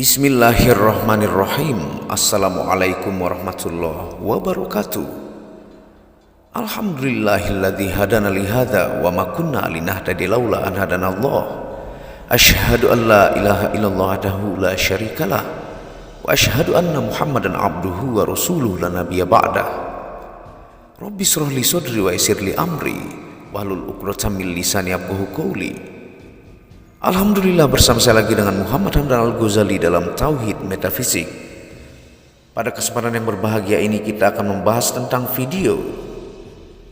Bismillahirrahmanirrahim. Assalamualaikum warahmatullahi wabarakatuh. Alhamdulillahilladzi hadana lihada wa ma kunna linahtadiya laula an hadanallah. Asyhadu an la ilaha illallah wahdahu la syarikalah wa asyhadu anna Muhammadan abduhu wa rasuluhu la nabiyya ba'dah. Rabbi shrah li sadri wa yassir li amri wahlul 'uqdatam min lisani yafqahu qawli. Alhamdulillah, bersama saya lagi dengan Muhammad Hamdan Al-Ghazali dalam Tauhid Metafisik. Pada kesempatan yang berbahagia ini kita akan membahas tentang video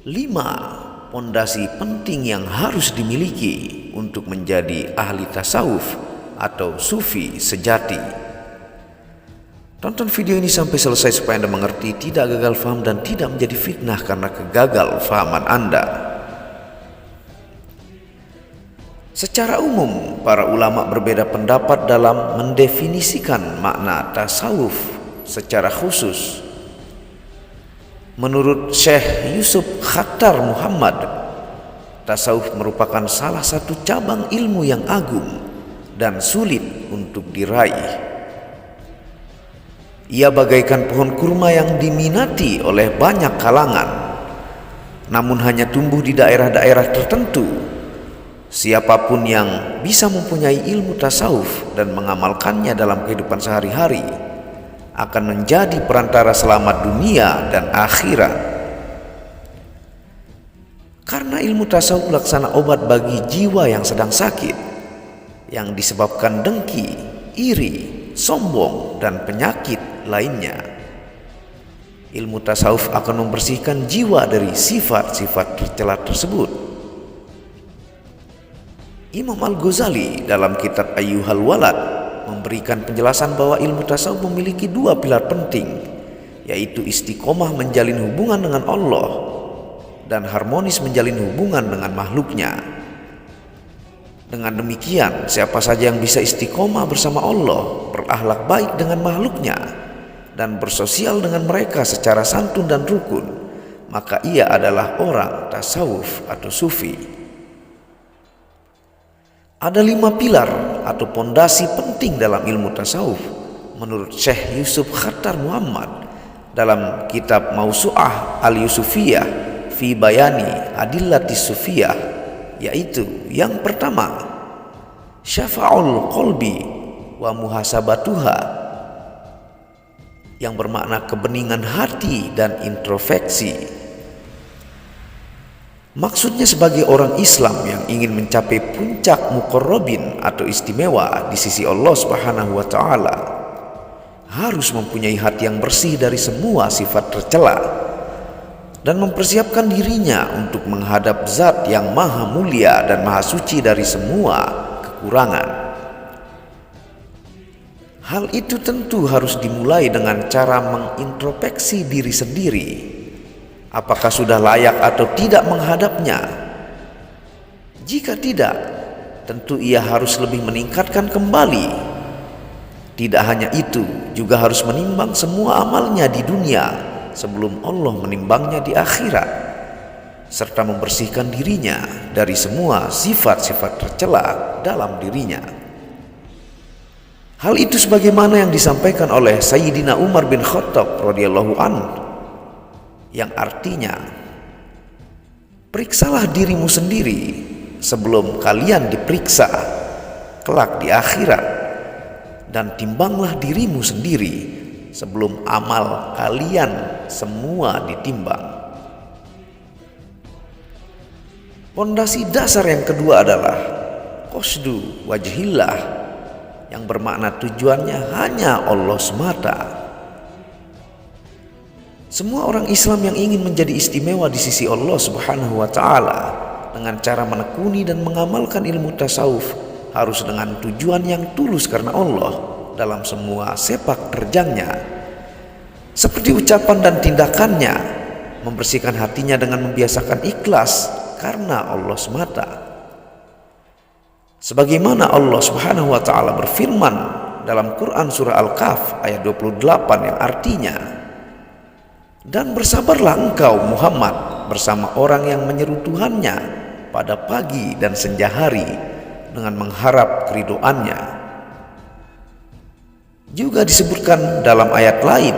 5 pondasi penting yang harus dimiliki untuk menjadi ahli tasawuf atau sufi sejati. Tonton video ini sampai selesai supaya Anda mengerti, tidak gagal faham dan tidak menjadi fitnah karena kegagal fahaman Anda. Secara umum, para ulama berbeda pendapat dalam mendefinisikan makna tasawuf secara khusus. Menurut Syekh Yusuf Khattar Muhammad, tasawuf merupakan salah satu cabang ilmu yang agung dan sulit untuk diraih. Ia bagaikan pohon kurma yang diminati oleh banyak kalangan, namun hanya tumbuh di daerah-daerah tertentu. Siapapun yang bisa mempunyai ilmu tasawuf dan mengamalkannya dalam kehidupan sehari-hari akan menjadi perantara selamat dunia dan akhirat. Karena ilmu tasawuf laksana obat bagi jiwa yang sedang sakit, yang disebabkan dengki, iri, sombong, dan penyakit lainnya. Ilmu tasawuf akan membersihkan jiwa dari sifat-sifat tercela tersebut. Imam Al-Ghazali dalam kitab Ayyuhal Walad memberikan penjelasan bahwa ilmu tasawuf memiliki 2 pilar penting, yaitu istiqomah menjalin hubungan dengan Allah dan harmonis menjalin hubungan dengan makhluknya. Dengan demikian, siapa saja yang bisa istiqomah bersama Allah, berakhlak baik dengan makhluknya, dan bersosial dengan mereka secara santun dan rukun, maka ia adalah orang tasawuf atau sufi. Ada 5 pilar atau pondasi penting dalam ilmu tasawuf menurut Syekh Yusuf Khattar Muhammad dalam kitab Mausu'ah Al-Yusufiyah fi Bayani Adillatis Sufiyah, yaitu yang pertama, syafa'ul qalbi wa muhasabatuha, yang bermakna kebeningan hati dan introspeksi. Maksudnya, sebagai orang Islam yang ingin mencapai puncak muqarrabin atau istimewa di sisi Allah Subhanahu wa taala, harus mempunyai hati yang bersih dari semua sifat tercela dan mempersiapkan dirinya untuk menghadap Zat yang maha mulia dan maha suci dari semua kekurangan. Hal itu tentu harus dimulai dengan cara mengintrospeksi diri sendiri. Apakah sudah layak atau tidak menghadapnya? Jika tidak, tentu ia harus lebih meningkatkan kembali. Tidak hanya itu, juga harus menimbang semua amalnya di dunia sebelum Allah menimbangnya di akhirat, serta membersihkan dirinya dari semua sifat-sifat tercela dalam dirinya. Hal itu sebagaimana yang disampaikan oleh Sayyidina Umar bin Khattab radhiyallahu anhu, yang artinya, periksalah dirimu sendiri sebelum kalian diperiksa kelak di akhirat, dan timbanglah dirimu sendiri sebelum amal kalian semua ditimbang. Pondasi dasar yang kedua adalah qasdu wajhillah, yang bermakna tujuannya hanya Allah semata. Semua orang Islam yang ingin menjadi istimewa di sisi Allah Subhanahu wa taala dengan cara menekuni dan mengamalkan ilmu tasawuf harus dengan tujuan yang tulus karena Allah dalam semua sepak terjangnya, seperti ucapan dan tindakannya, membersihkan hatinya dengan membiasakan ikhlas karena Allah semata. Sebagaimana Allah Subhanahu wa taala berfirman dalam Quran surah Al-Kahf ayat 28 yang artinya, dan bersabarlah engkau Muhammad bersama orang yang menyeru Tuhannya pada pagi dan senja hari dengan mengharap keridhoannya. Juga disebutkan dalam ayat lain,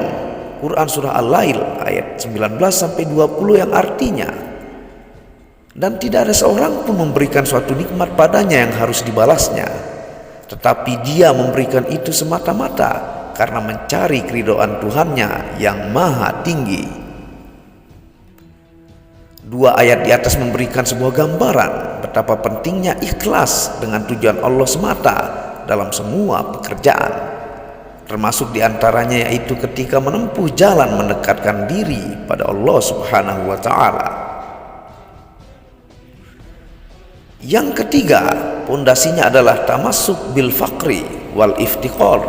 Quran surah Al-Lail ayat 19 sampai 20 yang artinya, dan tidak ada seorang pun memberikan suatu nikmat padanya yang harus dibalasnya, tetapi dia memberikan itu semata-mata karena mencari keridhaan Tuhannya yang maha tinggi. Dua ayat di atas memberikan sebuah gambaran betapa pentingnya ikhlas dengan tujuan Allah semata dalam semua pekerjaan, termasuk diantaranya yaitu ketika menempuh jalan mendekatkan diri pada Allah Subhanahu wa Ta'ala. Yang ketiga, pondasinya adalah tamassuk bil faqri wal iftiqar,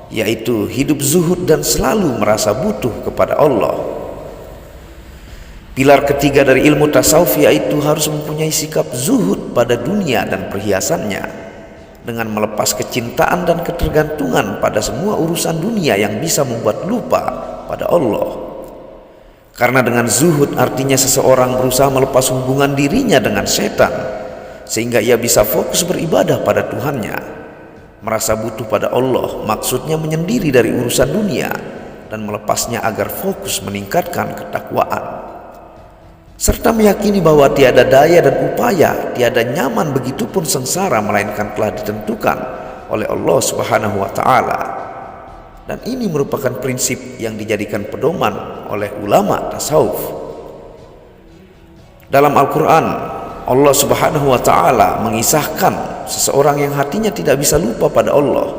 yaitu hidup zuhud dan selalu merasa butuh kepada Allah. Pilar ketiga dari ilmu tasawuf yaitu harus mempunyai sikap zuhud pada dunia dan perhiasannya, dengan melepas kecintaan dan ketergantungan pada semua urusan dunia yang bisa membuat lupa pada Allah. Karena dengan zuhud artinya seseorang berusaha melepas hubungan dirinya dengan setan, sehingga ia bisa fokus beribadah pada Tuhannya. Merasa butuh pada Allah maksudnya menyendiri dari urusan dunia dan melepasnya agar fokus meningkatkan ketakwaan, serta meyakini bahwa tiada daya dan upaya, tiada nyaman begitupun sengsara melainkan telah ditentukan oleh Allah Subhanahu wa Ta'ala. Dan ini merupakan prinsip yang dijadikan pedoman oleh ulama tasawuf. Dalam Al-Quran, Allah Subhanahu wa Ta'ala mengisahkan seseorang yang hatinya tidak bisa lupa pada Allah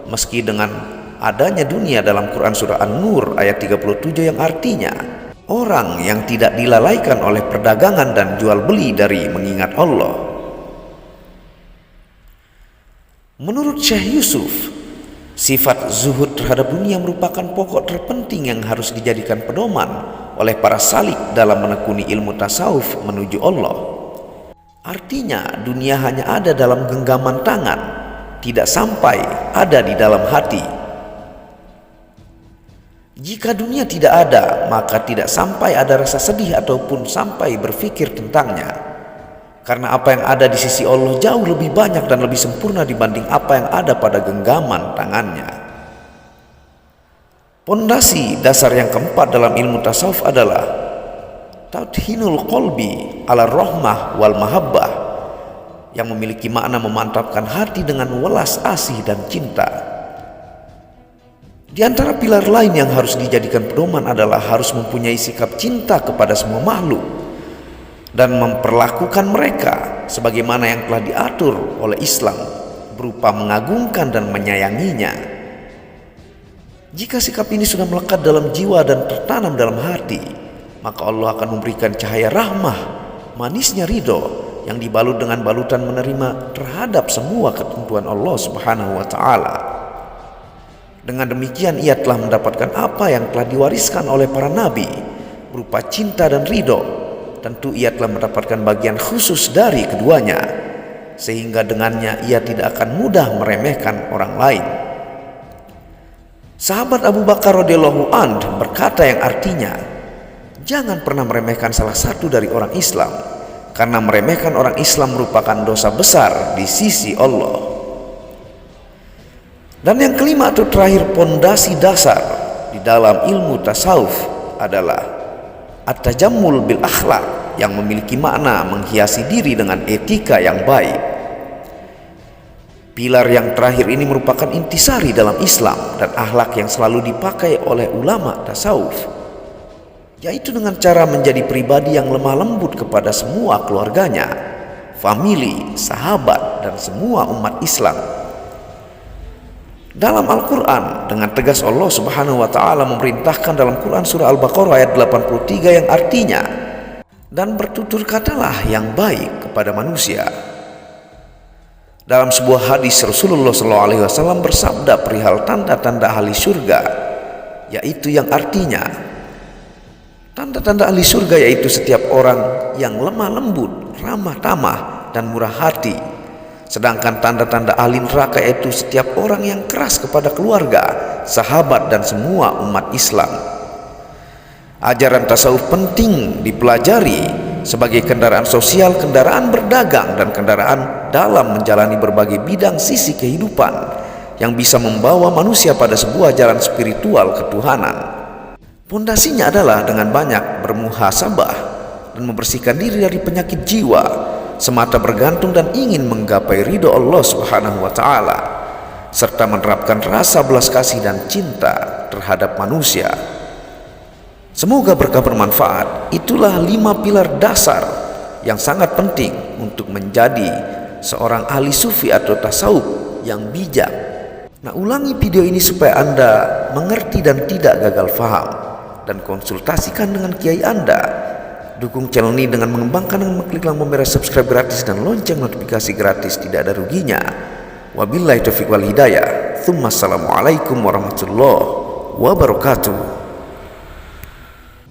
meski dengan adanya dunia dalam Quran surah An-Nur ayat 37 yang artinya, orang yang tidak dilalaikan oleh perdagangan dan jual beli dari mengingat Allah. Menurut Syekh Yusuf, sifat zuhud terhadap dunia merupakan pokok terpenting yang harus dijadikan pedoman oleh para salik dalam menekuni ilmu tasawuf menuju Allah. Artinya dunia hanya ada dalam genggaman tangan, tidak sampai ada di dalam hati. Jika dunia tidak ada, maka tidak sampai ada rasa sedih ataupun sampai berpikir tentangnya. Karena apa yang ada di sisi Allah jauh lebih banyak dan lebih sempurna dibanding apa yang ada pada genggaman tangannya. Pondasi dasar yang keempat dalam ilmu tasawuf adalah tadhinul qalbi ala rahmah wal mahabbah, yang memiliki makna memantapkan hati dengan welas asih dan cinta. Di antara pilar lain yang harus dijadikan pedoman adalah harus mempunyai sikap cinta kepada semua makhluk dan memperlakukan mereka sebagaimana yang telah diatur oleh Islam berupa mengagungkan dan menyayanginya. Jika sikap ini sudah melekat dalam jiwa dan tertanam dalam hati, maka Allah akan memberikan cahaya rahmah, manisnya ridho yang dibalut dengan balutan menerima terhadap semua ketentuan Allah Subhanahu wa Ta'ala. Dengan demikian ia telah mendapatkan apa yang telah diwariskan oleh para nabi berupa cinta dan ridho. Tentu ia telah mendapatkan bagian khusus dari keduanya, sehingga dengannya ia tidak akan mudah meremehkan orang lain. Sahabat Abu Bakar radhiyallahu anhu berkata yang artinya, jangan pernah meremehkan salah satu dari orang Islam, karena meremehkan orang Islam merupakan dosa besar di sisi Allah. Dan yang kelima atau terakhir, pondasi dasar di dalam ilmu tasawuf adalah at-tajammul bil akhlak, yang memiliki makna menghiasi diri dengan etika yang baik. Pilar yang terakhir ini merupakan intisari dalam Islam dan akhlak yang selalu dipakai oleh ulama tasawuf, yaitu dengan cara menjadi pribadi yang lemah lembut kepada semua keluarganya, famili, sahabat, dan semua umat Islam. Dalam Al-Quran, dengan tegas Allah Subhanahu wa Ta'ala memerintahkan dalam Quran surah Al-Baqarah ayat 83 yang artinya, dan bertutur katalah yang baik kepada manusia. Dalam sebuah hadis Rasulullah SAW bersabda perihal tanda-tanda ahli surga, yaitu yang artinya, tanda-tanda ahli surga yaitu setiap orang yang lemah lembut, ramah tamah, dan murah hati. Sedangkan tanda-tanda ahli neraka yaitu setiap orang yang keras kepada keluarga, sahabat, dan semua umat Islam. Ajaran tasawuf penting dipelajari sebagai kendaraan sosial, kendaraan berdagang, dan kendaraan dalam menjalani berbagai bidang sisi kehidupan, yang bisa membawa manusia pada sebuah jalan spiritual ketuhanan. Pondasinya adalah dengan banyak bermuhasabah dan membersihkan diri dari penyakit jiwa, semata bergantung dan ingin menggapai ridho Allah Subhanahu wa Ta'ala, serta menerapkan rasa belas kasih dan cinta terhadap manusia. Semoga berkah bermanfaat. Itulah 5 pilar dasar yang sangat penting untuk menjadi seorang ahli sufi atau tasawuf yang bijak. Nah, ulangi video ini supaya Anda mengerti dan tidak gagal faham, dan konsultasikan dengan kiai Anda. Dukung channel ini dengan mengembangkan dan mengklik tombol merah subscribe gratis dan lonceng notifikasi gratis, tidak ada ruginya. Wabillahi taufiq wal hidayah. Assalamualaikum warahmatullahi wabarakatuh.